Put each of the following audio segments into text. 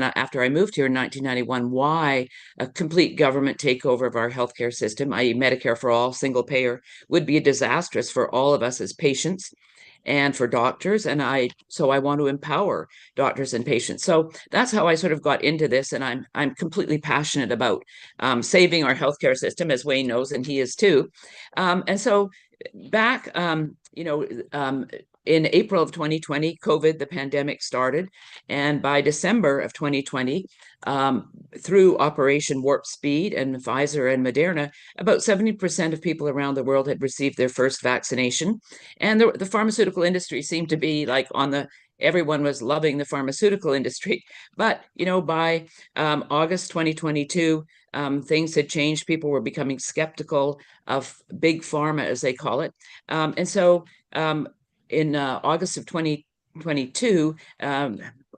after I moved here in 1991, why a complete government takeover of our healthcare system, i.e. Medicare for all, single payer, would be disastrous for all of us as patients and for doctors. And so I want to empower doctors and patients. So that's how I sort of got into this. And I'm completely passionate about saving our healthcare system, as Wayne knows, and he is too. And so back, in April of 2020, COVID, the pandemic started. And by December of 2020, through Operation Warp Speed and Pfizer and Moderna, about 70% of people around the world had received their first vaccination. And the pharmaceutical industry seemed to be like everyone was loving the pharmaceutical industry. But, by August 2022, things had changed. People were becoming skeptical of big pharma, as they call it. And so in August of 2022,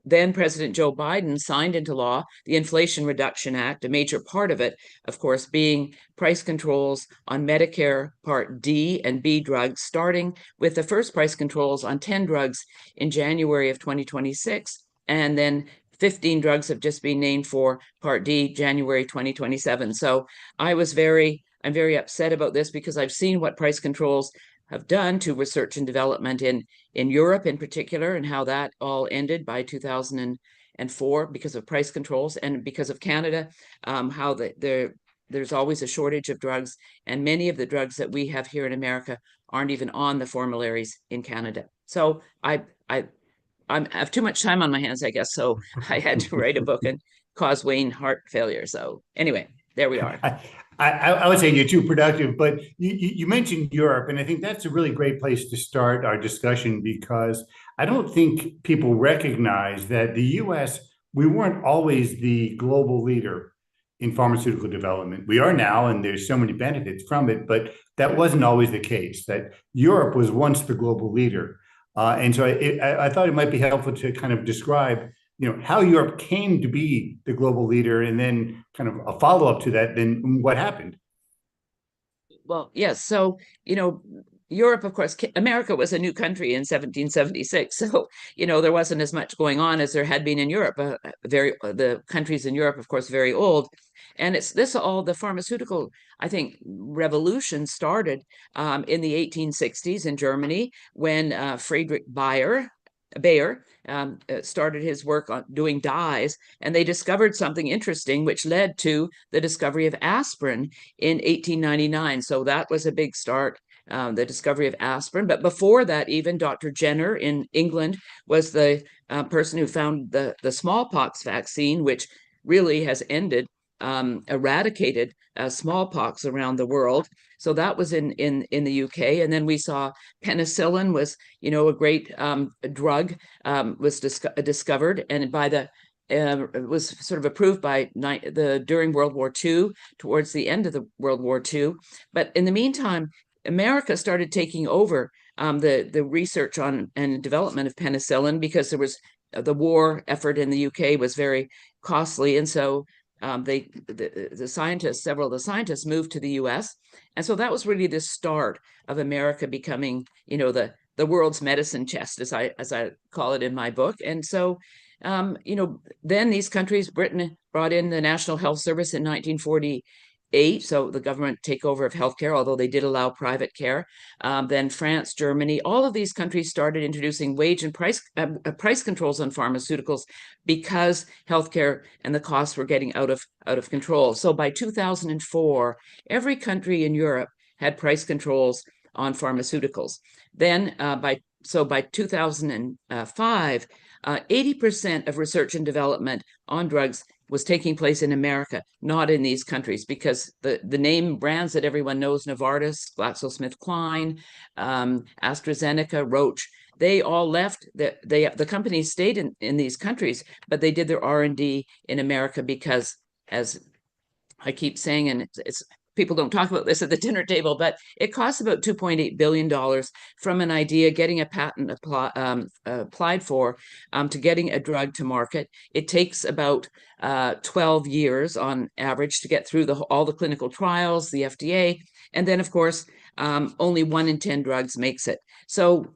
then President Joe Biden signed into law the Inflation Reduction Act, a major part of it, of course, being price controls on Medicare Part D and B drugs, starting with the first price controls on 10 drugs in January of 2026, and then 15 drugs have just been named for Part D, January 2027. So I'm very upset about this because I've seen what price controls have done to research and development in Europe in particular, and how that all ended by 2004 because of price controls, and because of Canada, how there's always a shortage of drugs, and many of the drugs that we have here in America aren't even on the formularies in Canada. So I have too much time on my hands, I guess. So I had to write a book and cause Wayne heart failure. So anyway, there we are. I would say you're too productive, but you mentioned Europe, and I think that's a really great place to start our discussion, because I don't think people recognize that the US, we weren't always the global leader in pharmaceutical development. We are now, and there's so many benefits from it, but that wasn't always the case, that Europe was once the global leader. And so I thought it might be helpful to kind of describe how Europe came to be the global leader, and then kind of a follow-up to that, then what happened? Well, yes. So, Europe, of course, America was a new country in 1776. So, there wasn't as much going on as there had been in Europe. The countries in Europe, of course, very old. And the pharmaceutical, I think, revolution started in the 1860s in Germany, when Friedrich Bayer started his work on doing dyes, and they discovered something interesting, which led to the discovery of aspirin in 1899. So that was a big start, the discovery of aspirin. But before that, even Dr. Jenner in England was the person who found the smallpox vaccine, which really has eradicated smallpox around the world. So that was in the UK. And then we saw penicillin was, a great drug, was discovered, and it was sort of approved during World War II, towards the end of the World War II. But in the meantime, America started taking over the research on and development of penicillin, because there was the war effort in the UK was very costly, and so several of the scientists moved to the U.S. And so that was really the start of America becoming, the world's medicine chest, as I call it in my book. And so, then these countries, Britain brought in the National Health Service in 1948. So the government takeover of healthcare, although they did allow private care. Then France, Germany, all of these countries started introducing wage and price controls on pharmaceuticals, because healthcare and the costs were getting out of control. So by 2004, every country in Europe had price controls on pharmaceuticals. Then by 2005, 80% of research and development on drugs was taking place in America, not in these countries, because the name brands that everyone knows, Novartis, GlaxoSmithKline, AstraZeneca, Roche, they all left. The companies stayed in these countries, but they did their R&D in America, because, as I keep saying, and it's people don't talk about this at the dinner table, but it costs about $2.8 billion from an idea, getting a patent applied for, to getting a drug to market. It takes about 12 years on average to get through all the clinical trials, the FDA, and then, of course, only 1 in 10 drugs makes it. So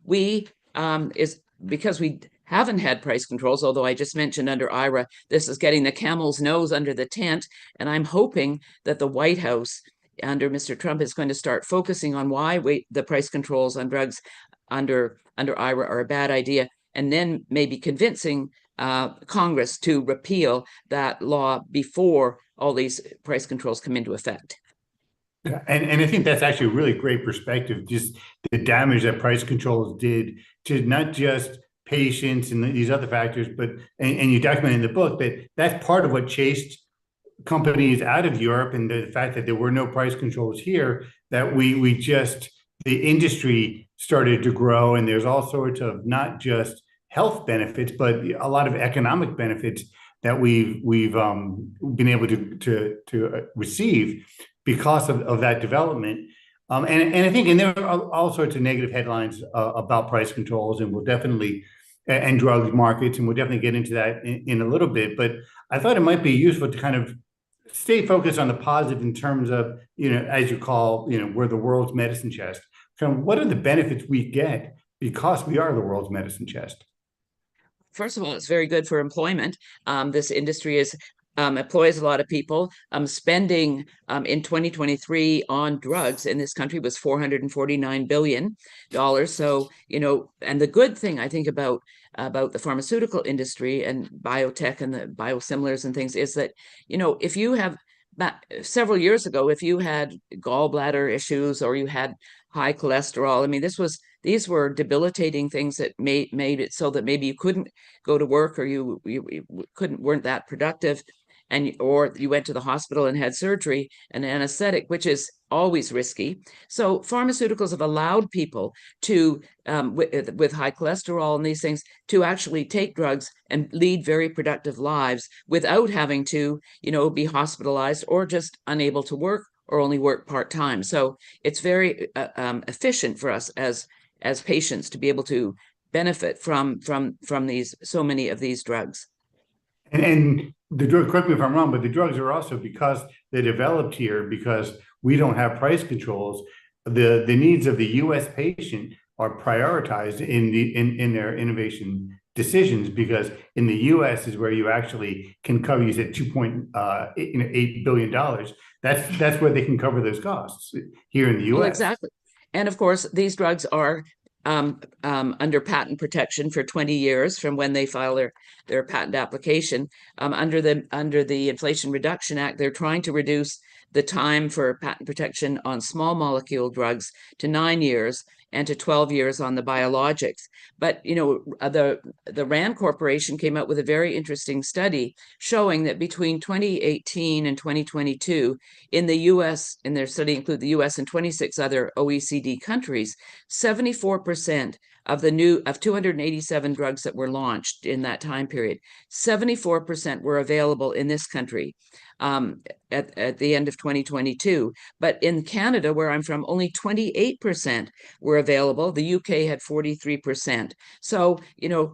because we haven't had price controls, although I just mentioned under IRA, this is getting the camel's nose under the tent. And I'm hoping that the White House under Mr. Trump is going to start focusing on why the price controls on drugs under IRA are a bad idea, and then maybe convincing Congress to repeal that law before all these price controls come into effect. And I think that's actually a really great perspective, just the damage that price controls did to not just patients and these other factors, but and you document in the book that that's part of what chased companies out of Europe, and the fact that there were no price controls here, that we just, the industry started to grow, and there's all sorts of not just health benefits, but a lot of economic benefits that we've been able to receive because of that development. And I think, and there are all sorts of negative headlines about price controls, and we'll definitely, and drug markets, and we'll definitely get into that in a little bit. But I thought it might be useful to kind of stay focused on the positive in terms of, as you call, we're the world's medicine chest. So what are the benefits we get because we are the world's medicine chest? First of all, it's very good for employment. This industry employs a lot of people. Spending in 2023 on drugs in this country was $449 billion. So, and the good thing I think about the pharmaceutical industry and biotech and the biosimilars and things is that, if you have several years ago, if you had gallbladder issues or you had high cholesterol, I mean, these were debilitating things that made it so that maybe you couldn't go to work, or you weren't that productive, or you went to the hospital and had surgery and anesthetic, which is always risky. So pharmaceuticals have allowed people to, with high cholesterol and these things, to actually take drugs and lead very productive lives without having to, be hospitalized or just unable to work or only work part-time. So it's very efficient for us as patients to be able to benefit from these, so many of these drugs. And the drug, correct me if I'm wrong, but the drugs are also, because they're developed here, because we don't have price controls, the needs of the U.S. patient are prioritized in their innovation decisions, because in the U.S. is where you actually can cover, you said $2.8 billion. That's where they can cover those costs here in the U.S. Well, exactly. And of course, these drugs are under patent protection for 20 years from when they file their patent application. Under the Inflation Reduction Act, they're trying to reduce the time for patent protection on small molecule drugs to 9 years and to 12 years on the biologics. But the Rand Corporation came out with a very interesting study showing that between 2018 and 2022 in the US, in their study include the US and 26 other OECD countries, 74% of 287 drugs that were launched in that time period, 74% were available in this country at the end of 2022. But in Canada, where I'm from, only 28% were available. The UK had 43%. So,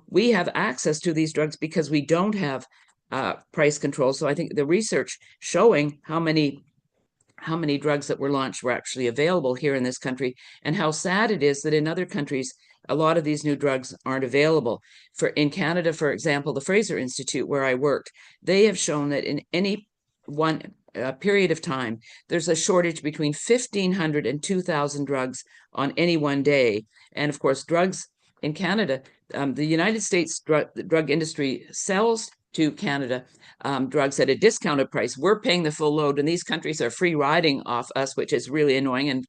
we have access to these drugs because we don't have price control. So I think the research showing how many drugs that were launched were actually available here in this country, and how sad it is that in other countries, a lot of these new drugs aren't available. In Canada, for example, the Fraser Institute, where I worked, they have shown that in any one period of time, there's a shortage between 1,500 and 2,000 drugs on any one day. And of course, drugs in Canada, the United States drug industry sells to Canada drugs at a discounted price. We're paying the full load, and these countries are free riding off us, which is really annoying. And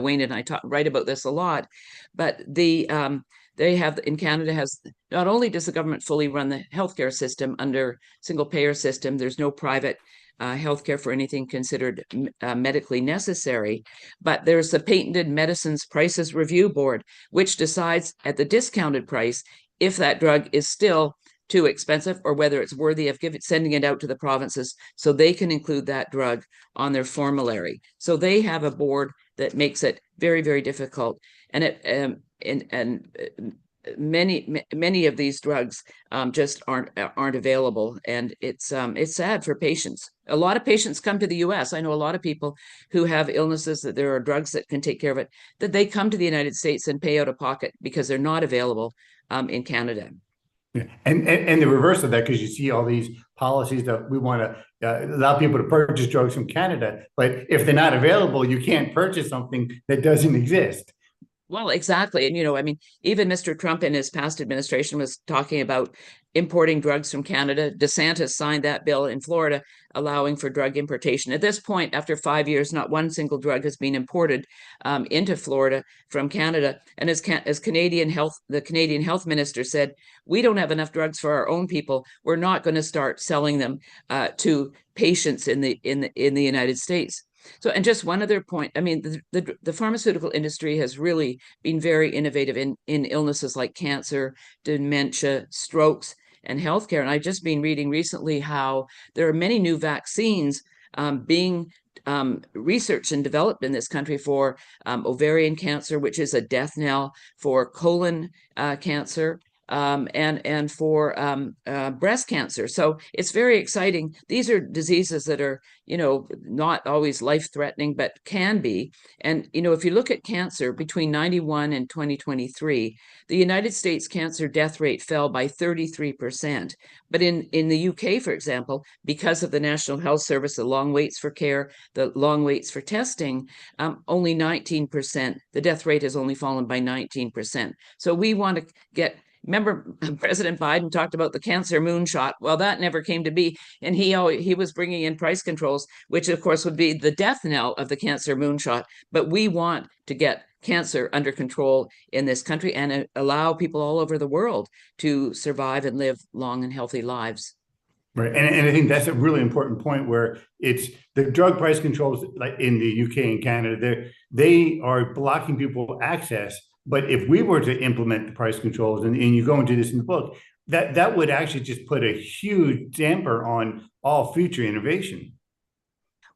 Wayne and I write about this a lot. But they have, in Canada, has, not only does the government fully run the healthcare system under single payer system, there's no private healthcare for anything considered medically necessary, but there's the Patented Medicines Prices Review Board, which decides at the discounted price if that drug is still too expensive or whether it's worthy of sending it out to the provinces so they can include that drug on their formulary. So they have a board that makes it very, very difficult. And many of these drugs just aren't available, and it's sad for patients. A lot of patients come to the U.S. I know a lot of people who have illnesses that there are drugs that can take care of it, that they come to the United States and pay out of pocket because they're not available in Canada. Yeah. And the reverse of that, because you see all these policies that we want to allow people to purchase drugs from Canada, but if they're not available, you can't purchase something that doesn't exist. Well, exactly. And, I mean, even Mr. Trump in his past administration was talking about importing drugs from Canada. DeSantis signed that bill in Florida, allowing for drug importation. At this point, after 5 years, not one single drug has been imported into Florida from Canada. And as the Canadian health minister said, we don't have enough drugs for our own people. We're not going to start selling them to patients in the United States. So, and just one other point, I mean, the pharmaceutical industry has really been very innovative in illnesses like cancer, dementia, strokes, and healthcare. And I've just been reading recently how there are many new vaccines being researched and developed in this country for ovarian cancer, which is a death knell, for colon cancer, and for breast cancer. So it's very exciting. These are diseases that are, not always life-threatening, but can be. And, if you look at cancer between 91 and 2023, the United States cancer death rate fell by 33%. But in the UK, for example, because of the National Health Service, the long waits for care, the long waits for testing, only 19%. The death rate has only fallen by 19%. So we want to remember President Biden talked about the cancer moonshot. Well, that never came to be. And he was bringing in price controls, which of course would be the death knell of the cancer moonshot. But we want to get cancer under control in this country and allow people all over the world to survive and live long and healthy lives. Right. And I think that's a really important point where it's the drug price controls like in the UK and Canada, they are blocking people access. But if we were to implement the price controls, and you go into this in the book, that would actually just put a huge damper on all future innovation.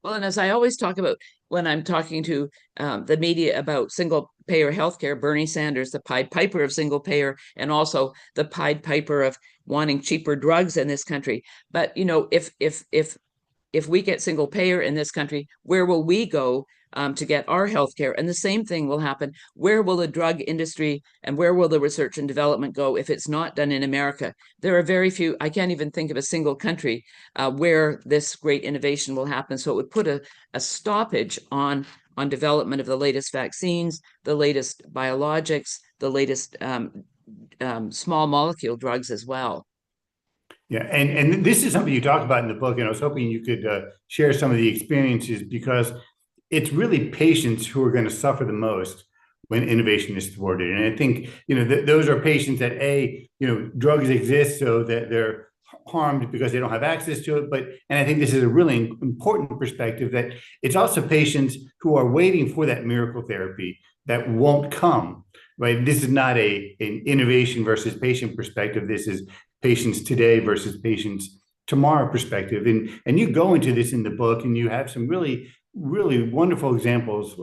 Well, and as I always talk about when I'm talking to the media about single payer healthcare, Bernie Sanders, the Pied Piper of single payer, and also the Pied Piper of wanting cheaper drugs in this country. But if we get single payer in this country, where will we go to get our health care? And the same thing will happen. Where will the drug industry and where will the research and development go if it's not done in America? There are very few, I can't even think of a single country where this great innovation will happen. So it would put a stoppage on development of the latest vaccines, the latest biologics, the latest small molecule drugs as well. Yeah, and this is something you talk about in the book, and I was hoping you could share some of the experiences because it's really patients who are going to suffer the most when innovation is thwarted. And I think those are patients that drugs exist so that they're harmed because they don't have access to it. And I think this is a really important perspective that it's also patients who are waiting for that miracle therapy that won't come. Right? This is not an innovation versus patient perspective. This is patients today versus patients tomorrow perspective. And you go into this in the book and you have some really, really wonderful examples,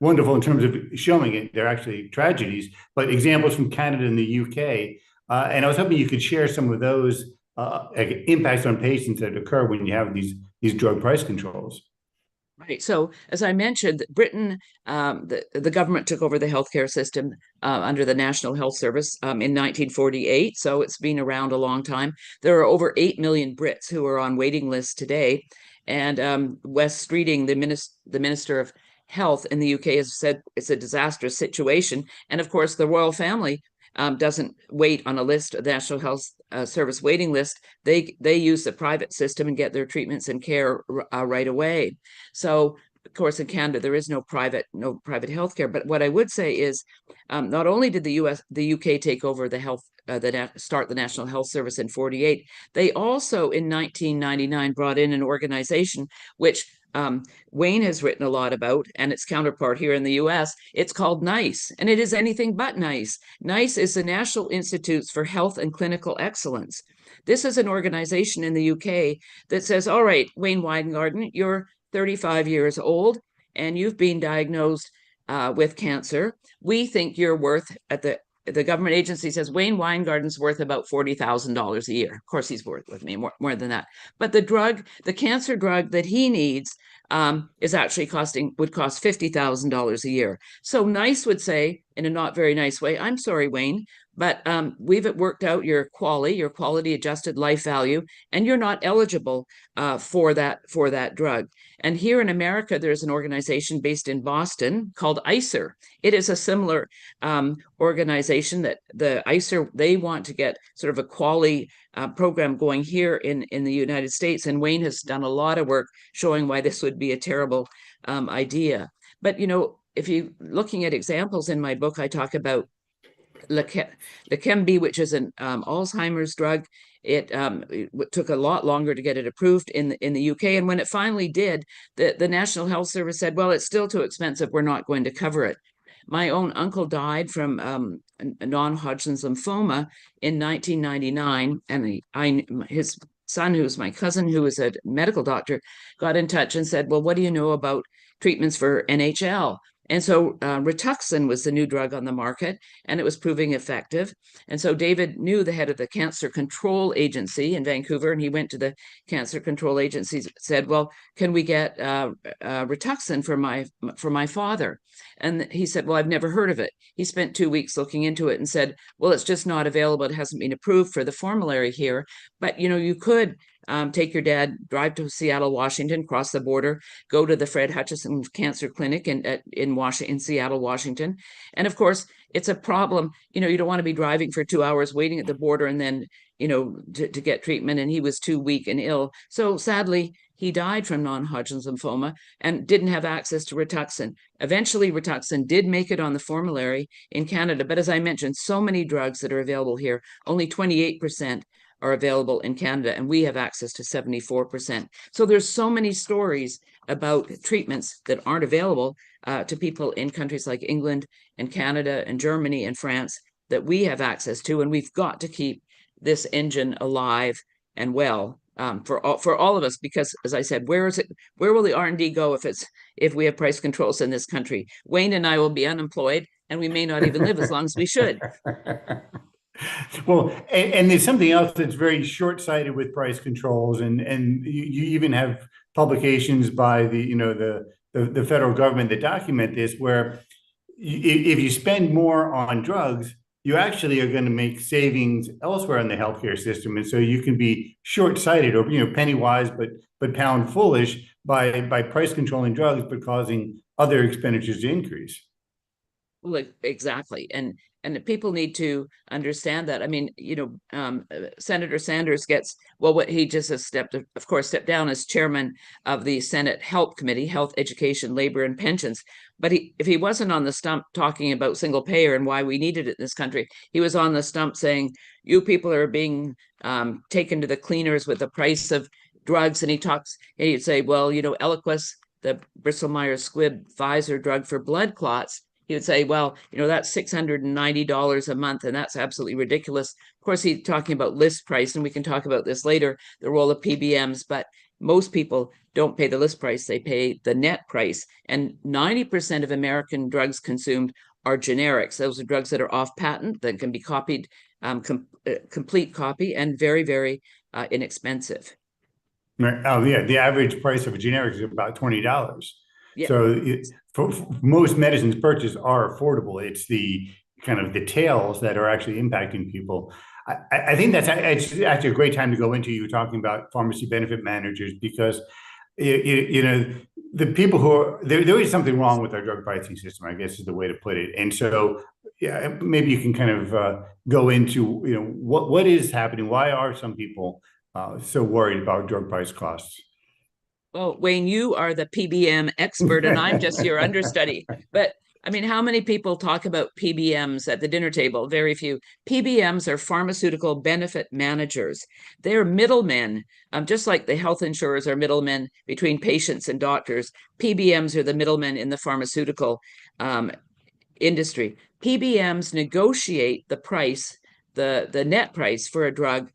wonderful in terms of showing it. They're actually tragedies, but examples from Canada and the UK. And I was hoping you could share some of those impacts on patients that occur when you have these drug price controls. Right. So, as I mentioned, Britain, the government took over the healthcare system under the National Health Service in 1948. So it's been around a long time. There are over 8 million Brits who are on waiting lists today. And Wes Streeting, the Minister of Health in the UK, has said it's a disastrous situation. And of course, the royal family doesn't wait on a list, a National Health Service waiting list. They use the private system and get their treatments and care right away. So, of course, in Canada there is no private healthcare. But what I would say is, not only did the UK take over the start the National Health Service in 48, they also in 1999 brought in an organization which Wayne has written a lot about, and its counterpart here in the US. It's called NICE, and it is anything but nice. NICE is the National Institutes for Health and Clinical Excellence. This is an organization in the UK that says, all right, Wayne Winegarden, you're 35 years old and you've been diagnosed with cancer. We think you're worth, the government agency says Wayne Weingarten's worth about $40,000 a year. Of course, he's worth with me more than that. But the cancer drug that he needs is actually would cost $50,000 a year. So NICE would say, in a not very nice way, I'm sorry, Wayne, But we've worked out your quality adjusted life value, and you're not eligible for that drug. And here in America, there's an organization based in Boston called ICER. It is a similar organization that the ICER, they want to get sort of a quality program going here in the United States. And Wayne has done a lot of work showing why this would be a terrible idea. But, if you looking at examples in my book, I talk about Leqembi, which is an Alzheimer's drug. It took a lot longer to get it approved in the UK, and when it finally did, the National Health Service said, "Well, it's still too expensive. We're not going to cover it." My own uncle died from non-Hodgkin's lymphoma in 1999, and his son, who's my cousin, who was a medical doctor, got in touch and said, "Well, what do you know about treatments for NHL?" And so Rituxan was the new drug on the market, and it was proving effective. And so David knew the head of the Cancer Control Agency in Vancouver, and he went to the Cancer Control Agency, said, "Well, can we get Rituxan for my father?" And he said, "Well, I've never heard of it." He spent 2 weeks looking into it and said, "Well, it's just not available. It hasn't been approved for the formulary here. But you could take your dad, drive to Seattle, Washington, cross the border, go to the Fred Hutchinson Cancer Clinic in Seattle, Washington." And of course, it's a problem. You don't want to be driving for 2 hours, waiting at the border, and then, to get treatment. And he was too weak and ill. So sadly, he died from non-Hodgkin's lymphoma and didn't have access to Rituxan. Eventually, Rituxan did make it on the formulary in Canada. But as I mentioned, so many drugs that are available here, only 28% are available in Canada, and we have access to 74%. So there's so many stories about treatments that aren't available to people in countries like England and Canada and Germany and France that we have access to, and we've got to keep this engine alive and well for all of us, because, as I said, where will the R&D go if we have price controls in this country? Wayne and I will be unemployed, and we may not even live as long as we should. Well, and there's something else that's very short-sighted with price controls, and you even have publications by the federal government that document this, where if you spend more on drugs, you actually are going to make savings elsewhere in the healthcare system, and so you can be short-sighted, or penny wise but pound foolish by price controlling drugs, but causing other expenditures to increase. Well, exactly. And people need to understand that. I mean, Senator Sanders gets, well, what he just has stepped down as chairman of the Senate Help Committee, Health, Education, Labor, and Pensions. But if he wasn't on the stump talking about single payer and why we needed it in this country, he was on the stump saying, "You people are being taken to the cleaners with the price of drugs." And he'd say, "Well, Eliquis, the Bristol Myers Squibb Pfizer drug for blood clots," he would say, "Well, that's $690 a month, and that's absolutely ridiculous." Of course, he's talking about list price, and we can talk about this later, the role of PBMs, but most people don't pay the list price, they pay the net price. And 90% of American drugs consumed are generics. Those are drugs that are off patent, that can be copied, complete copy, and very, very inexpensive. Right. Oh, yeah. The average price of a generic is about $20. Yeah. So for most medicines purchased are affordable. It's the kind of the tails that are actually impacting people. I think it's actually a great time to go into you talking about pharmacy benefit managers, because the people who are there is something wrong with our drug pricing system, I guess is the way to put it. And so, yeah, maybe you can kind of go into what is happening. Why are some people so worried about drug price costs? Well, Wayne, you are the PBM expert, and I'm just your understudy. But I mean, how many people talk about PBMs at the dinner table? Very few. PBMs are pharmaceutical benefit managers. They're middlemen, just like the health insurers are middlemen between patients and doctors. PBMs are the middlemen in the pharmaceutical industry. PBMs negotiate the price, the net price for a drug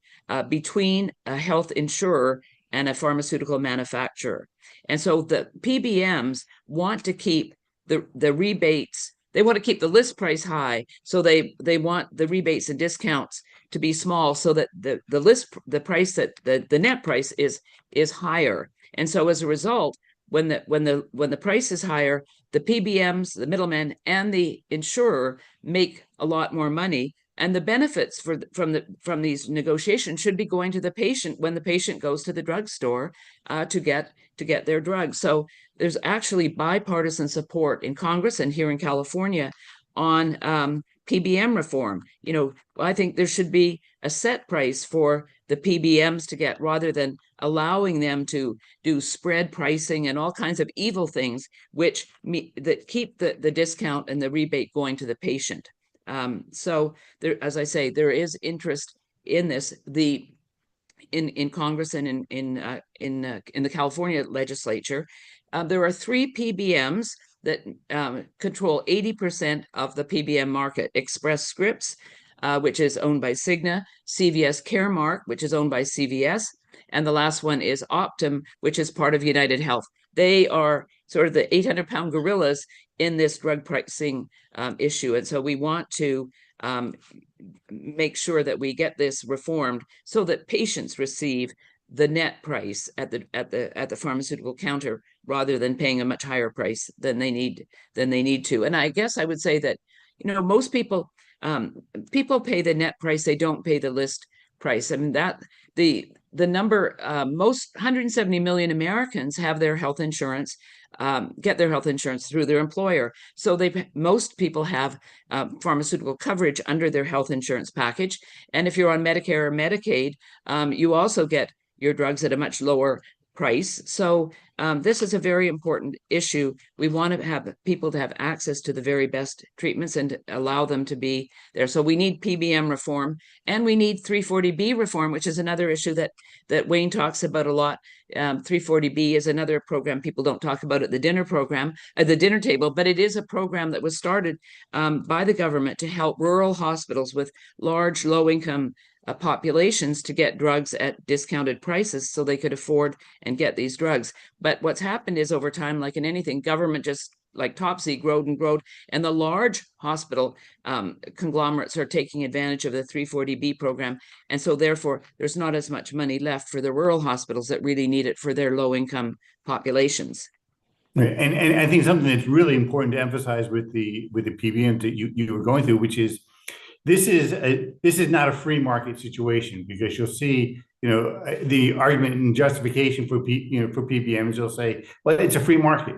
between a health insurer and a pharmaceutical manufacturer. And so the PBMs want to keep the rebates, they want to keep the list price high. So they want the rebates and discounts to be small, so that the price, that the net price is higher. And so as a result, when the price is higher, the PBMs, the middlemen, and the insurer make a lot more money And the benefits from these negotiations should be going to the patient when the patient goes to the drugstore to get their drugs. So there's actually bipartisan support in Congress and here in California on PBM reform. I think there should be a set price for the PBMs to get, rather than allowing them to do spread pricing and all kinds of evil things that keep the discount and the rebate going to the patient. So there, as I say, there is interest in this. In Congress and in the California legislature, there are 3 PBMs that control 80% of the PBM market: Express Scripts, which is owned by Cigna; CVS Caremark, which is owned by CVS; and the last one is Optum, which is part of United Health. They are sort of the 800-pound gorillas in this drug pricing issue. And so we want to make sure that we get this reformed so that patients receive the net price at the pharmaceutical counter, rather than paying a much higher price than they need to. And I guess I would say that most people pay the net price; they don't pay the list price. I mean, that the number, most 170 million Americans have their health insurance, get their health insurance through their employer. So most people have pharmaceutical coverage under their health insurance package. And if you're on Medicare or Medicaid, you also get your drugs at a much lower price. So this is a very important issue. We want to have people to have access to the very best treatments and allow them to be there. So we need PBM reform, and we need 340B reform, which is another issue that Wayne talks about a lot. 340B is another program people don't talk about at the dinner table, but it is a program that was started by the government to help rural hospitals with large, low-income populations to get drugs at discounted prices so they could afford and get these drugs. But what's happened is, over time, like in anything, government just like Topsy growed and growed, and the large hospital conglomerates are taking advantage of the 340B program. And so therefore, there's not as much money left for the rural hospitals that really need it for their low-income populations. Right. And I think something that's really important to emphasize with the PBM that you were going through, which is this is not a free market situation, because you'll see, the argument and justification for PBMs, they'll say, well, it's a free market.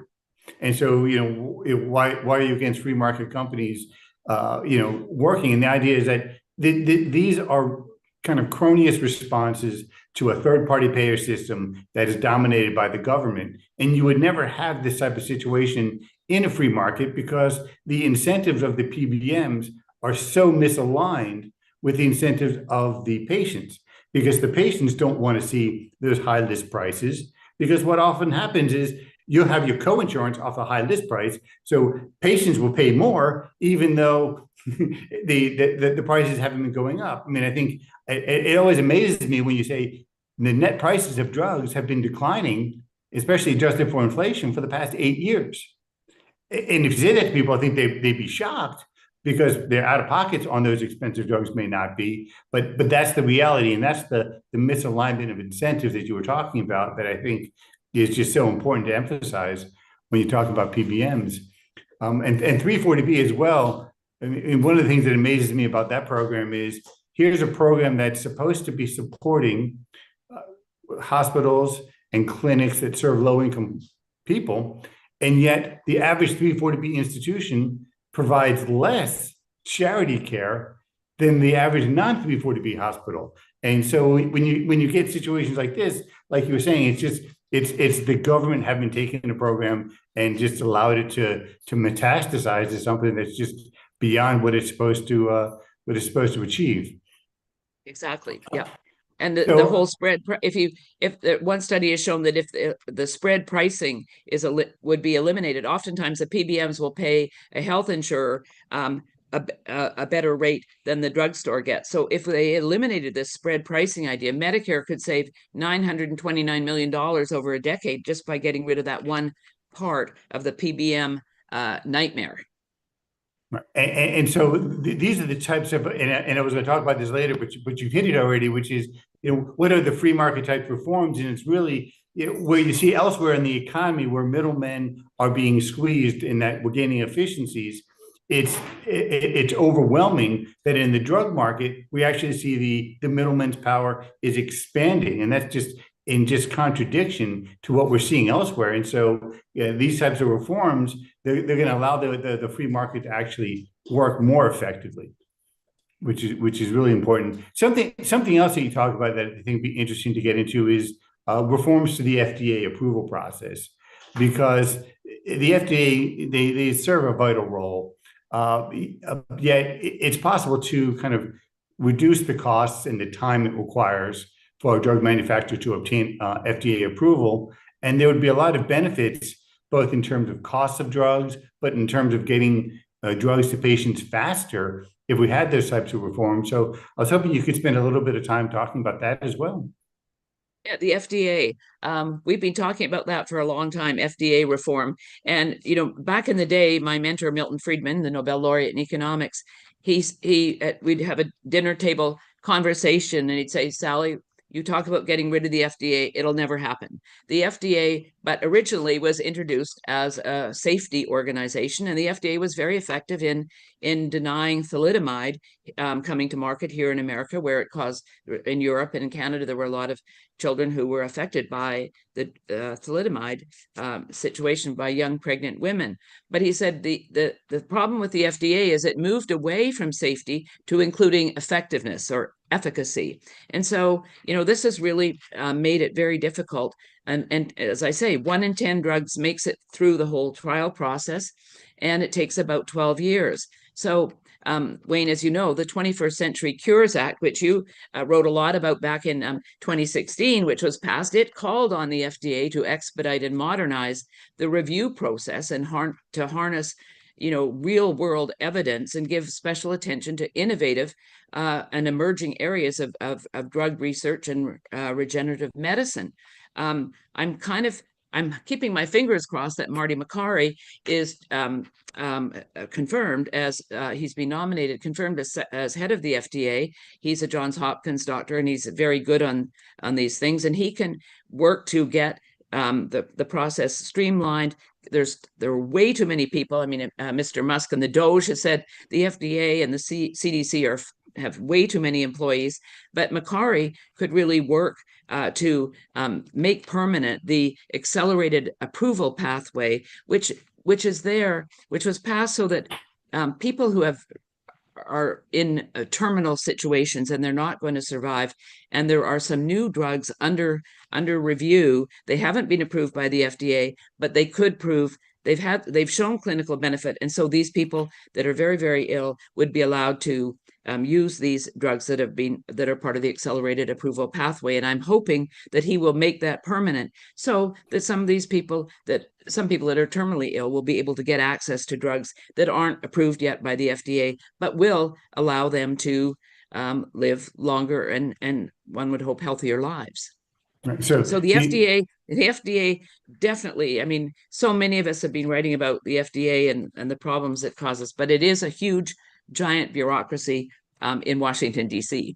And so, why are you against free market companies, working? And the idea is that these are kind of cronyist responses to a third-party payer system that is dominated by the government. And you would never have this type of situation in a free market, because the incentives of the PBMs are so misaligned with the incentives of the patients, because the patients don't want to see those high list prices, because what often happens is you'll have your co-insurance off a high list price. So patients will pay more, even though the prices haven't been going up. I mean, I think it always amazes me when you say the net prices of drugs have been declining, especially adjusted for inflation, for the past 8 years. And if you say that to people, I think they'd be shocked, because their out of pockets on those expensive drugs may not be, but that's the reality. And that's the misalignment of incentives that you were talking about, that I think is just so important to emphasize when you talk about PBMs. And 340B as well. I mean, one of the things that amazes me about that program is, here's a program that's supposed to be supporting hospitals and clinics that serve low-income people, and yet the average 340B institution provides less charity care than the average non-340B hospital. And so when you get situations like this, like you were saying, it's the government having taken a program and just allowed it to metastasize to something that's just beyond what it's supposed to achieve. Exactly. Yeah. And the whole spread, if one study has shown that if the spread pricing would be eliminated, oftentimes the PBMs will pay a health insurer a better rate than the drugstore gets. So if they eliminated this spread pricing idea, Medicare could save $929 million over a decade just by getting rid of that one part of the PBM nightmare. And so these are the types of, and I was going to talk about this later, but you've hit it already, which is, what are the free market type reforms? And it's really where you see elsewhere in the economy where middlemen are being squeezed, in that we're gaining efficiencies. it's overwhelming that in the drug market we actually see the middleman's power is expanding, and that's just contradiction to what we're seeing elsewhere. And so these types of reforms, they're going to allow the free market to actually work more effectively, which is really important. Something else that you talk about that I think would be interesting to get into is reforms to the FDA approval process, because the FDA, they serve a vital role. Yet it's possible to kind of reduce the costs and the time it requires for a drug manufacturer to obtain FDA approval. And there would be a lot of benefits, both in terms of costs of drugs, but in terms of getting drugs to patients faster if we had those types of reforms. So I was hoping you could spend a little bit of time talking about that as well. Yeah, the FDA. We've been talking about that for a long time, FDA reform. And, back in the day, my mentor, Milton Friedman, the Nobel laureate in economics, we'd have a dinner table conversation and he'd say, Sally, you talk about getting rid of the FDA, it'll never happen. The FDA, but originally was introduced as a safety organization, and the FDA was very effective in denying thalidomide coming to market here in America, where it caused, in Europe and in Canada, there were a lot of children who were affected by the thalidomide situation by young pregnant women. But he said the problem with the FDA is it moved away from safety to including effectiveness or efficacy. And so, this has really made it very difficult. And as I say, 1 in 10 drugs makes it through the whole trial process, and it takes about 12 years. So, Wayne, as you know, the 21st Century Cures Act, which you wrote a lot about back in 2016, which was passed, it called on the FDA to expedite and modernize the review process and to harness real world evidence and give special attention to innovative and emerging areas of drug research and regenerative medicine. I'm keeping my fingers crossed that Marty Makary is confirmed as he's been nominated, confirmed as head of the FDA. He's a Johns Hopkins doctor, and he's very good on these things, and he can work to get the process streamlined. There are way too many people. I mean, Mr. Musk and the Doge has said the FDA and the CDC have way too many employees, but Makary could really work to make permanent the accelerated approval pathway, which was passed so that people who are in terminal situations and they're not going to survive, and there are some new drugs under review. They haven't been approved by the FDA, but they could prove they've shown clinical benefit, and so these people that are very, very ill would be allowed to use these drugs that are part of the accelerated approval pathway. And I'm hoping that he will make that permanent, so that some people that are terminally ill will be able to get access to drugs that aren't approved yet by the FDA, but will allow them to live longer and one would hope healthier lives. Right. So the FDA definitely, I mean, so many of us have been writing about the FDA and the problems it causes, but it is a huge, giant bureaucracy in Washington, D.C.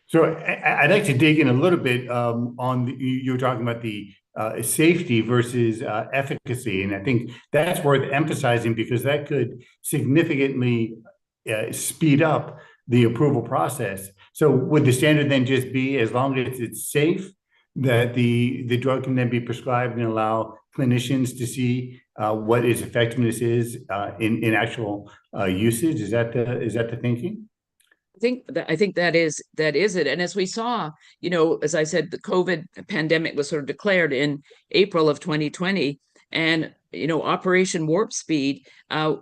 So I'd like to dig in a little bit you were talking about the safety versus efficacy. And I think that's worth emphasizing, because that could significantly speed up the approval process. So would the standard then just be, as long as it's safe, that the drug can then be prescribed and allow clinicians to see what its effectiveness is in actual usage? Is that the thinking? I think that is it. And as we saw, as I said, the COVID pandemic was sort of declared in April of 2020, and Operation Warp Speed,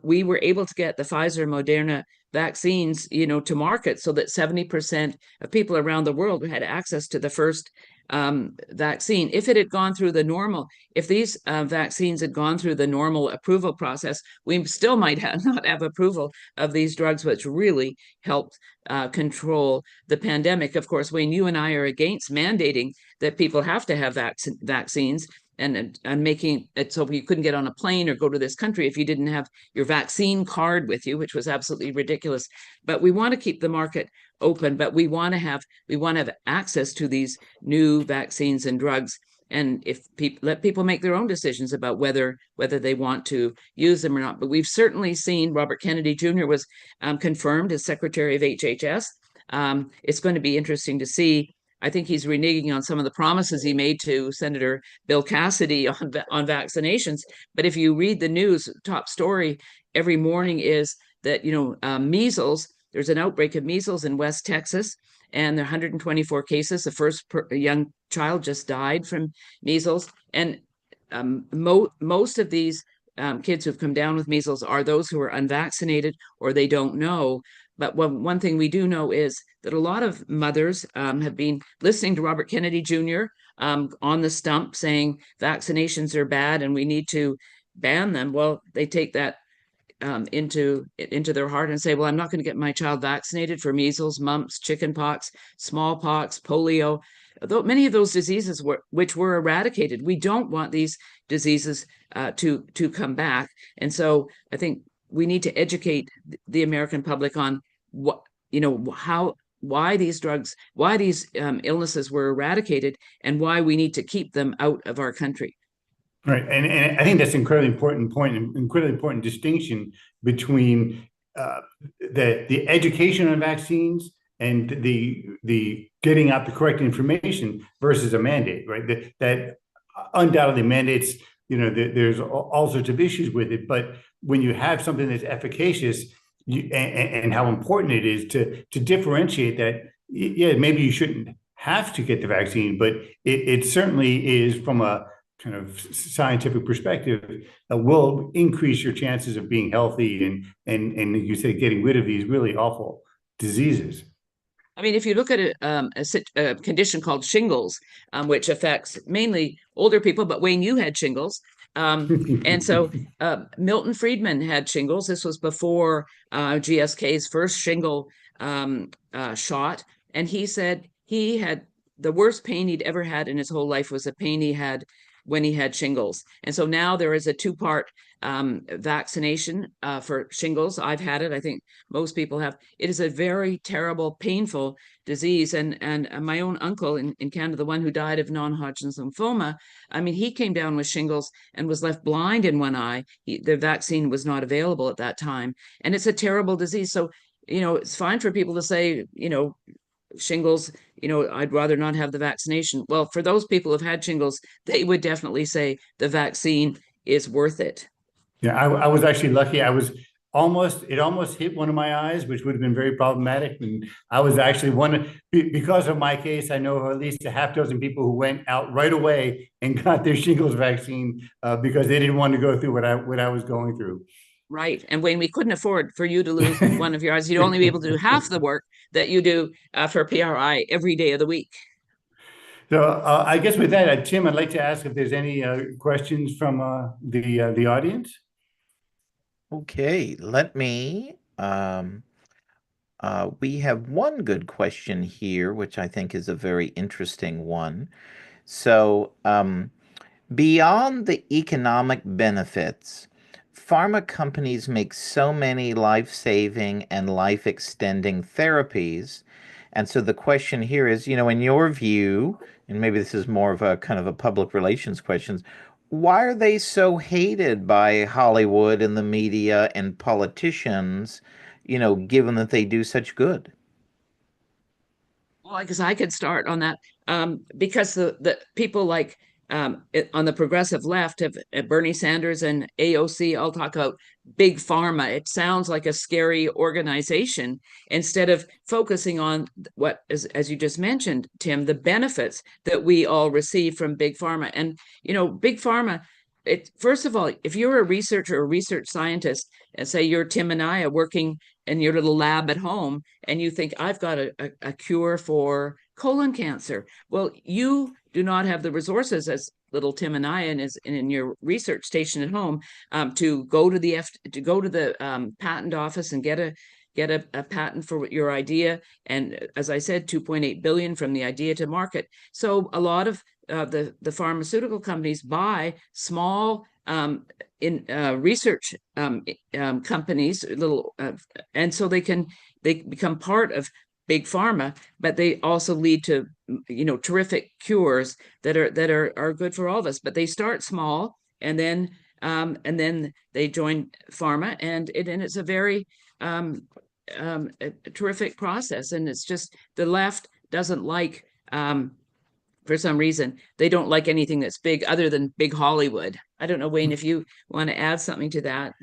we were able to get the Pfizer Moderna vaccines, to market, so that 70% of people around the world had access to the first vaccine. If these vaccines had gone through the normal approval process, we still might not have approval of these drugs, which really helped control the pandemic. Of course, Wayne, you and I are against mandating that people have to have vaccines and making it so you couldn't get on a plane or go to this country if you didn't have your vaccine card with you, which was absolutely ridiculous. But we want to keep the market open, but we want to have access to these new vaccines and drugs and if let people make their own decisions about whether they want to use them or not. But we've certainly seen Robert Kennedy Jr. was confirmed as Secretary of HHS. It's going to be interesting to see. I think he's reneging on some of the promises he made to Senator Bill Cassidy on vaccinations. But if you read the news, top story every morning is that, measles, there's an outbreak of measles in West Texas, and there are 124 cases. The first young child just died from measles. And most of these kids who've come down with measles are those who are unvaccinated or they don't know. But one thing we do know is that a lot of mothers have been listening to Robert Kennedy Jr. On the stump saying vaccinations are bad and we need to ban them. Well, they take that into their heart and say, well, I'm not going to get my child vaccinated for measles, mumps, chickenpox, smallpox, polio. Though many of those diseases which were eradicated, we don't want these diseases to come back. And so I think we need to educate the American public on why these drugs, why these illnesses were eradicated, and why we need to keep them out of our country. Right, and I think that's an incredibly important point, and incredibly important distinction between the education on vaccines and the getting out the correct information versus a mandate, right? That undoubtedly mandates, there's all sorts of issues with it, but when you have something that's efficacious, and how important it is to differentiate that, yeah, maybe you shouldn't have to get the vaccine, but it certainly is, from a kind of scientific perspective, will increase your chances of being healthy and you say getting rid of these really awful diseases. I mean, if you look at a condition called shingles, which affects mainly older people, but Wayne, you had shingles. And so Milton Friedman had shingles. This was before GSK's first shingle shot. And he said he had the worst pain he'd ever had in his whole life was the pain he had when he had shingles. And so now there is a two-part vaccination for shingles. I've had it. I think most people have. It is a very terrible, painful disease. And my own uncle in Canada, the one who died of non-Hodgkin's lymphoma, I mean, he came down with shingles and was left blind in one eye. The vaccine was not available at that time. And it's a terrible disease. So, it's fine for people to say, shingles, I'd rather not have the vaccination. Well, for those people who've had shingles, they would definitely say the vaccine is worth it. Yeah, I was actually lucky. It almost hit one of my eyes, which would have been very problematic. And I was actually because of my case, I know at least a half dozen people who went out right away and got their shingles vaccine because they didn't want to go through what I was going through. Right. And when we couldn't afford for you to lose one of your eyes, you'd only be able to do half the work that you do for PRI every day of the week. So I guess with that, Tim, I'd like to ask if there's any questions from the audience. Okay, let me. We have one good question here, which I think is a very interesting one. So, beyond the economic benefits, pharma companies make so many life-saving and life-extending therapies. And so the question here is, in your view, and maybe this is more of a kind of a public relations question, why are they so hated by Hollywood and the media and politicians, given that they do such good? Well, I guess I could start on that because the people like on the progressive left have Bernie Sanders and AOC all talk about big pharma. It sounds like a scary organization instead of focusing on what, as you just mentioned, Tim, the benefits that we all receive from big pharma. And, big pharma, first of all, if you're a researcher or a research scientist, and say you're Tim and I are working in your little lab at home, and you think, I've got a cure for colon cancer. Well, you do not have the resources as little Tim and I in your research station at home to go to the patent office and get a patent for your idea. And as I said, 2.8 billion from the idea to market. So a lot of the pharmaceutical companies buy small research companies, and so they become part of big pharma, but they also lead to, terrific cures that are good for all of us. But they start small, and then they join pharma, and it's a very a terrific process. And it's just the left doesn't like, for some reason, they don't like anything that's big other than big Hollywood. I don't know, Wayne, if you want to add something to that.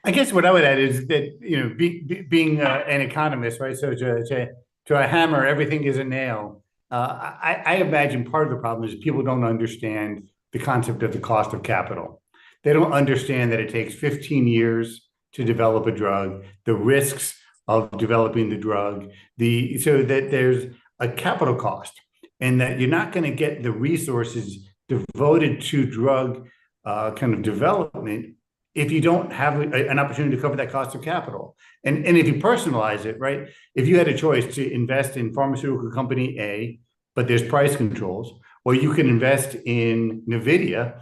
I guess what I would add is that, being an economist, right? So to a hammer, everything is a nail. I imagine part of the problem is people don't understand the concept of the cost of capital. They don't understand that it takes 15 years to develop a drug, the risks of developing the drug, so that there's a capital cost, and that you're not going to get the resources devoted to drug kind of development if you don't have an opportunity to cover that cost of capital. And if you personalize it, right? If you had a choice to invest in pharmaceutical company A, but there's price controls, or you can invest in NVIDIA,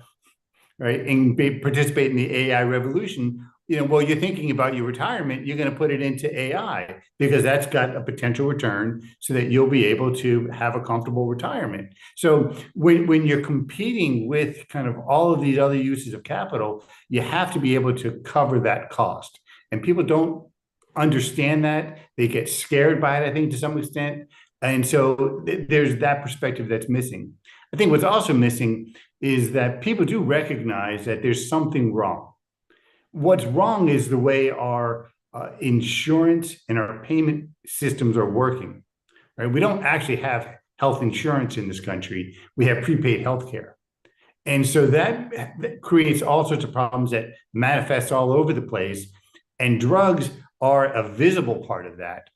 right, and participate in the AI revolution, while you're thinking about your retirement, you're going to put it into AI because that's got a potential return so that you'll be able to have a comfortable retirement. So when you're competing with kind of all of these other uses of capital, you have to be able to cover that cost. And people don't understand that. They get scared by it, I think, to some extent. And so there's that perspective that's missing. I think what's also missing is that people do recognize that there's something wrong. What's wrong is the way our insurance and our payment systems are working, right? We don't actually have health insurance in this country. We have prepaid healthcare. And so that creates all sorts of problems that manifest all over the place. And drugs are a visible part of that.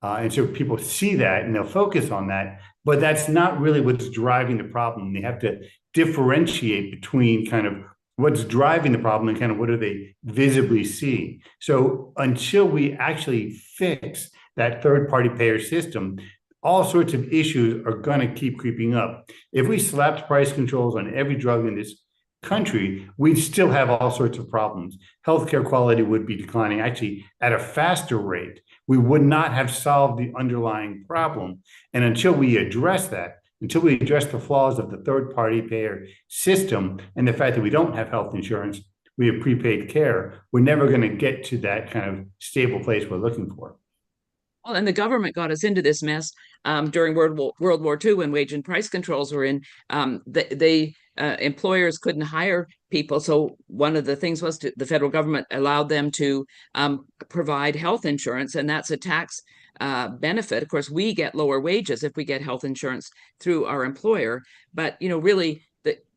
And so people see that and they'll focus on that, but that's not really what's driving the problem. They have to differentiate between kind of what's driving the problem and kind of what do they visibly see. So until we actually fix that third-party payer system, all sorts of issues are going to keep creeping up. If we slapped price controls on every drug in this country, we'd still have all sorts of problems. Healthcare quality would be declining actually at a faster rate. We would not have solved the underlying problem. And until we address that, until we address the flaws of the third-party payer system and the fact that we don't have health insurance, we have prepaid care, we're never going to get to that kind of stable place we're looking for. Well, and the government got us into this mess during World War II when wage and price controls were in. Employers couldn't hire people, so one of the things was the federal government allowed them to provide health insurance, and that's a tax benefit. Of course, we get lower wages if we get health insurance through our employer, but really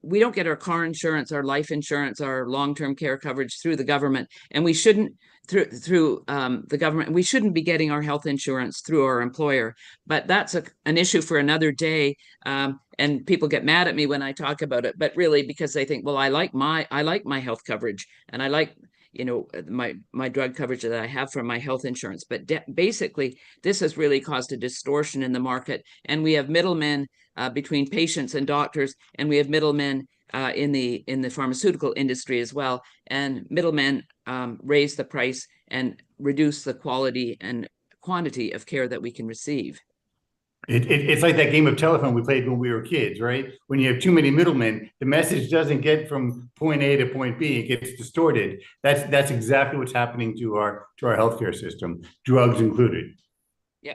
we don't get our car insurance, our life insurance, our long-term care coverage through the government, and we shouldn't through the government. We shouldn't be getting our health insurance through our employer, but that's an issue for another day. And people get mad at me when I talk about it, but really because they think, well, I like my health coverage, and I like my drug coverage that I have from my health insurance. But basically, this has really caused a distortion in the market, and we have middlemen between patients and doctors, and we have middlemen in the pharmaceutical industry as well. And middlemen raise the price and reduce the quality and quantity of care that we can receive. It's like that game of telephone we played when we were kids, right? When you have too many middlemen, the message doesn't get from point A to point B. It gets distorted. That's exactly what's happening to our healthcare system, drugs included. Yeah.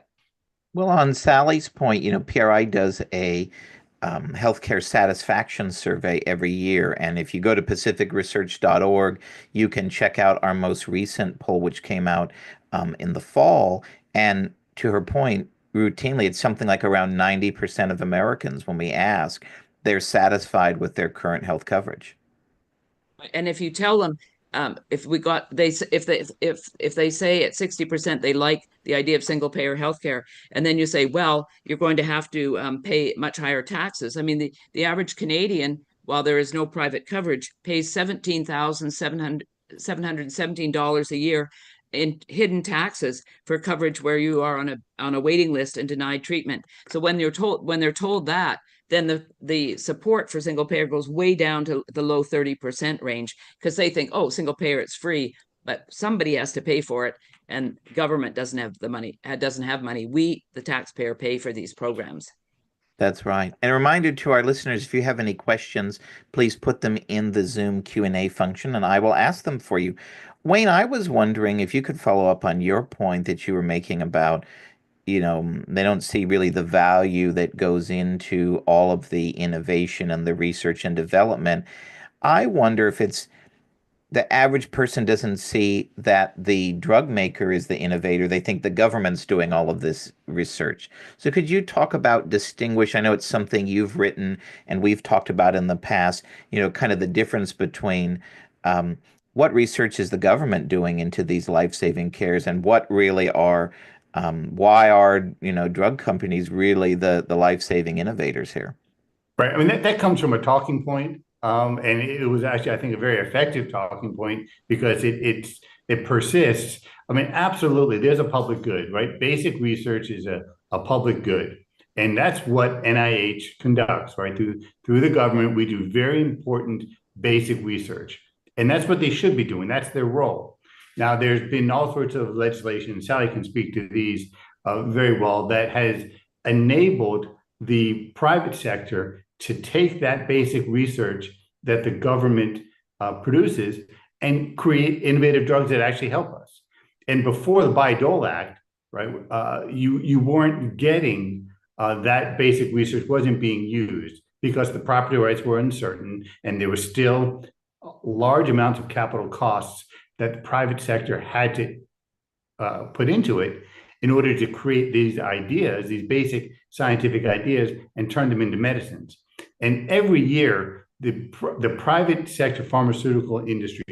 Well, on Sally's point, PRI does a healthcare satisfaction survey every year. And if you go to pacificresearch.org, you can check out our most recent poll, which came out in the fall. And to her point, routinely, it's something like around 90% of Americans, when we ask, they're satisfied with their current health coverage. And if you tell them, if they say at 60% they like the idea of single payer healthcare, and then you say, well, you're going to have to pay much higher taxes. I mean, the average Canadian, while there is no private coverage, pays $17,717 a year in hidden taxes for coverage where you are on a waiting list and denied treatment. So when they're told that, then the support for single payer goes way down to the low 30% range, because they think, oh, single payer, it's free. but somebody has to pay for it, and government doesn't have the money, doesn't have money. We, the taxpayer, pay for these programs. That's right. And a reminder to our listeners, if you have any questions, please put them in the Zoom Q&A function and I will ask them for you. Wayne, I was wondering if you could follow up on your point that you were making about, they don't see really the value that goes into all of the innovation and the research and development. I wonder if it's the average person doesn't see that the drug maker is the innovator. They think the government's doing all of this research. So could you talk about distinguish? I know it's something you've written and we've talked about in the past, kind of the difference between what research is the government doing into these life-saving cares and what really are, why are, drug companies really the life-saving innovators here? Right. I mean, that comes from a talking point. And it was actually, I think, a very effective talking point because it persists. I mean, absolutely, there's a public good, right? Basic research is a public good. And that's what NIH conducts, right? Through the government, we do very important basic research. And that's what they should be doing. That's their role. Now, there's been all sorts of legislation, Sally can speak to these very well, that has enabled the private sector to take that basic research that the government produces and create innovative drugs that actually help us. And before the Bayh-Dole Act, right, you weren't getting that basic research wasn't being used because the property rights were uncertain and there were still large amounts of capital costs that the private sector had to put into it in order to create these ideas, these basic scientific ideas, and turn them into medicines. And every year, the private sector pharmaceutical industry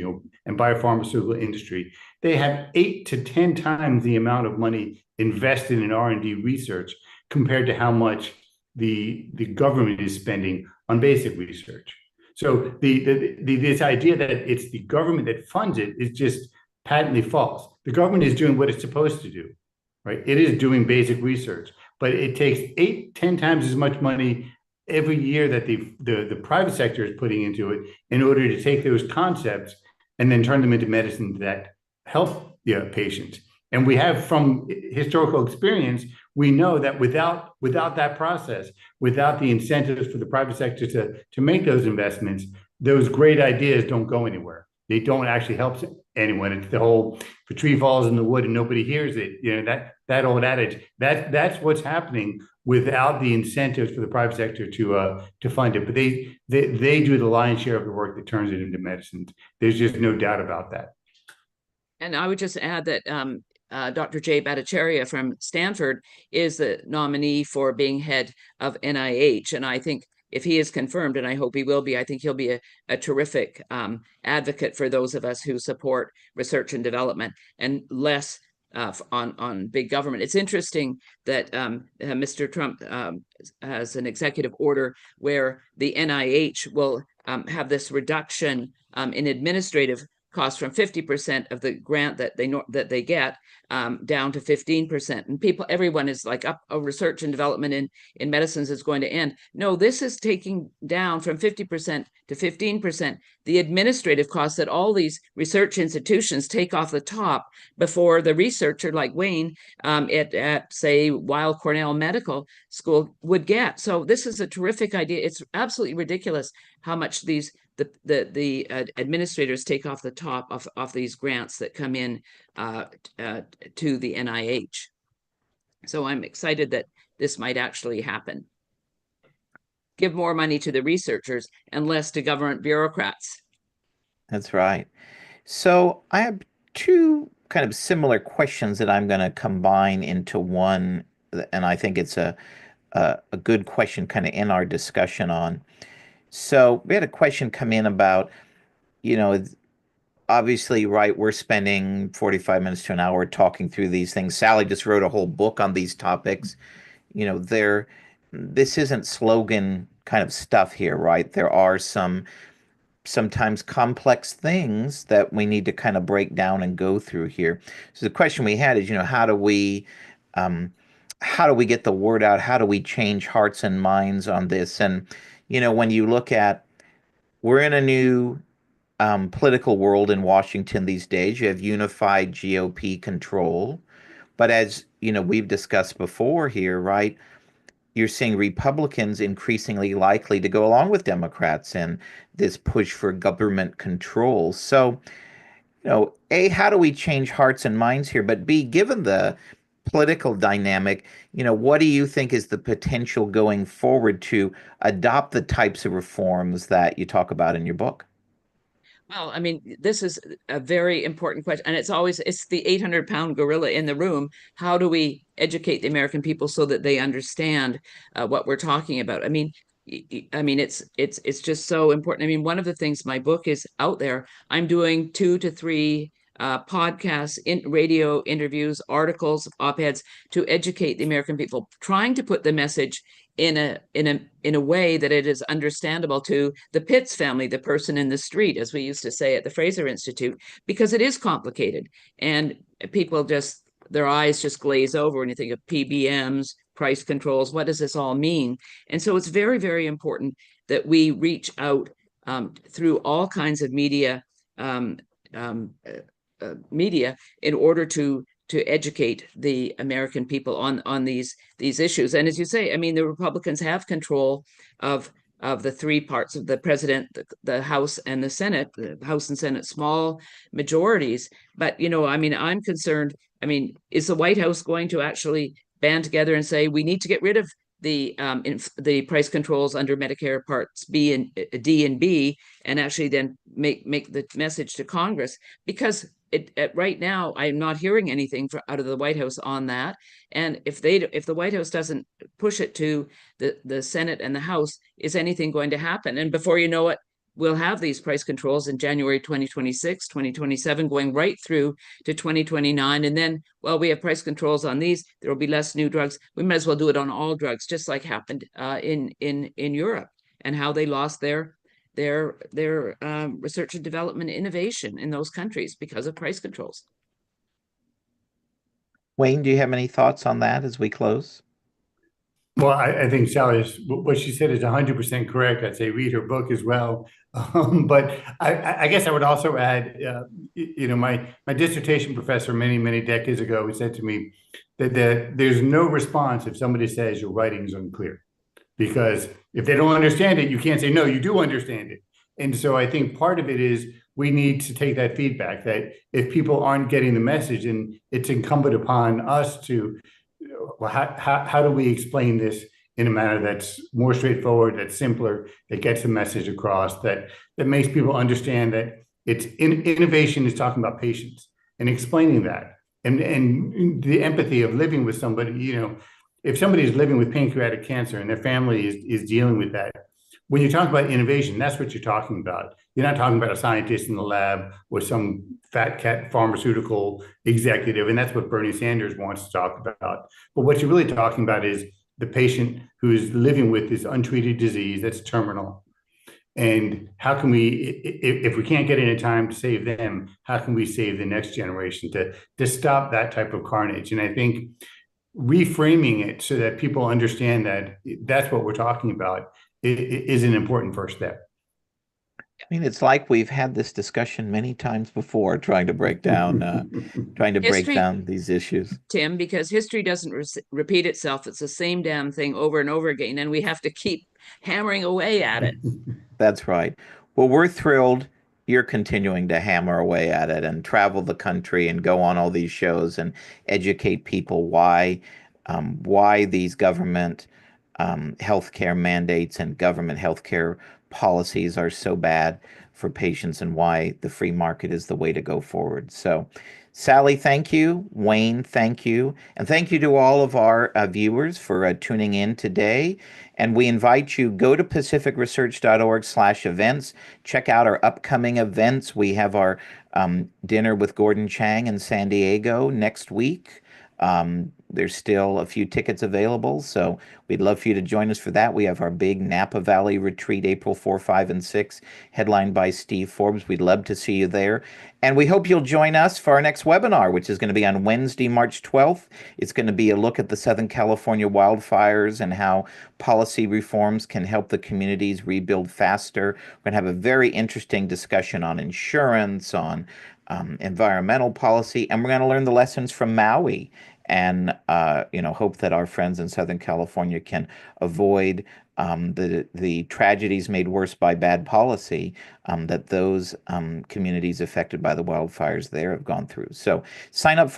and biopharmaceutical industry, they have 8 to 10 times the amount of money invested in R&D research compared to how much the government is spending on basic research. So this idea that it's the government that funds it is just patently false. The government is doing what it's supposed to do, right? It is doing basic research, but it takes 8, 10 times as much money every year that the private sector is putting into it in order to take those concepts and then turn them into medicines that help patients. And we have, from historical experience, we know that without that process, without the incentives for the private sector to make those investments, those great ideas don't go anywhere. They don't actually help anyone. It's the whole, if a tree falls in the wood and nobody hears it, that old adage. That's what's happening without the incentives for the private sector to fund it. But they do the lion's share of the work that turns it into medicines. There's just no doubt about that. And I would just add that Dr. Jay Bhattacharya from Stanford is the nominee for being head of NIH. And I think if he is confirmed, and I hope he will be, I think he'll be a terrific advocate for those of us who support research and development and less on big government. It's interesting that Mr. Trump has an executive order where the NIH will have this reduction in administrative costs from 50% of the grant that they get down to 15%. And everyone is like, research and development in medicines is going to end. No, this is taking down from 50% to 15% the administrative costs that all these research institutions take off the top before the researcher like Wayne at say Weill Cornell Medical School would get. So this is a terrific idea. It's absolutely ridiculous how much the administrators take off the top of these grants that come in to the NIH. So I'm excited that this might actually happen. Give more money to the researchers and less to government bureaucrats. That's right. So I have two kind of similar questions that I'm going to combine into one, and I think it's a good question kind of in our discussion on. So we had a question come in about, obviously, right, we're spending 45 minutes to an hour talking through these things. Sally just wrote a whole book on these topics. This isn't slogan kind of stuff here, right? There are sometimes complex things that we need to kind of break down and go through here. So the question we had is, how do we get the word out? How do we change hearts and minds on this? And, when you look at, we're in a new political world in Washington these days. You have unified GOP control. But as you know, we've discussed before here, right? You're seeing Republicans increasingly likely to go along with Democrats in this push for government control. So, A, how do we change hearts and minds here? But B, given the political dynamic, what do you think is the potential going forward to adopt the types of reforms that you talk about in your book? Well, I mean, this is a very important question. And it's the 800-pound gorilla in the room. How do we educate the American people so that they understand what we're talking about? It's just so important. I mean, one of the things, my book is out there. I'm doing 2 to 3 podcasts, radio interviews, articles, op-eds to educate the American people, trying to put the message in a way that it is understandable to the Pitts family, the person in the street, as we used to say at the Fraser Institute, because it is complicated. And people just, their eyes just glaze over when you think of PBMs, price controls. What does this all mean? And so it's very, very important that we reach out through all kinds of media, um, um, media in order to educate the American people on these issues. And as you say, I mean, the Republicans have control of the 3 parts of the president, the House and the Senate, the House and Senate, small majorities. But, I mean, I'm concerned. I mean, is the White House going to actually band together and say we need to get rid of the price controls under Medicare Parts B and D and B, and actually then make the message to Congress? Because right now I'm not hearing anything out of the White House on that. And if the White House doesn't push it to the Senate and the House, is anything going to happen? And before you know it, we'll have these price controls in January 2026, 2027, going right through to 2029. And then, well, we have price controls on these. There will be less new drugs. We might as well do it on all drugs, just like happened in Europe, and how they lost their research and development innovation in those countries because of price controls. Wayne, do you have any thoughts on that as we close? Well, I think Sally's, what she said is 100% correct. I'd say read her book as well. But I guess I would also add, my dissertation professor many decades ago, he said to me that there's no response if somebody says your writing is unclear. Because if they don't understand it, you can't say, no, you do understand it. And so I think part of it is we need to take that feedback, that if people aren't getting the message, and it's incumbent upon us to, well, how do we explain this in a manner that's more straightforward, that's simpler, that gets the message across, that makes people understand that innovation is talking about patients and explaining that, and the empathy of living with somebody. If somebody is living with pancreatic cancer and their family is dealing with that, when you talk about innovation, that's what you're talking about. You're not talking about a scientist in the lab or some fat cat pharmaceutical executive, and that's what Bernie Sanders wants to talk about. But what you're really talking about is the patient who is living with this untreated disease that's terminal. And how can we, if we can't get in in time to save them, how can we save the next generation to stop that type of carnage? And I think reframing it so that people understand that that's what we're talking about is an important first step. I mean, it's like we've had this discussion many times before, trying to break down these issues. Tim, because history doesn't repeat itself. It's the same damn thing over and over again, and we have to keep hammering away at it. That's right. Well, we're thrilled you're continuing to hammer away at it and travel the country and go on all these shows and educate people why these government healthcare mandates and government healthcare policies are so bad for patients, and why the free market is the way to go forward. So, Sally, thank you. Wayne, thank you. And thank you to all of our viewers for tuning in today. And we invite you, go to pacificresearch.org/events. Check out our upcoming events. We have our dinner with Gordon Chang in San Diego next week. There's still a few tickets available, so we'd love for you to join us for that. We have our big Napa Valley retreat, April 4, 5, and 6, headlined by Steve Forbes. We'd love to see you there. And we hope you'll join us for our next webinar, which is going to be on Wednesday, March 12th. It's going to be a look at the Southern California wildfires and how policy reforms can help the communities rebuild faster. We're going to have a very interesting discussion on insurance, on environmental policy, and we're going to learn the lessons from Maui and hope that our friends in Southern California can avoid the tragedies made worse by bad policy that those communities affected by the wildfires there have gone through. So sign up for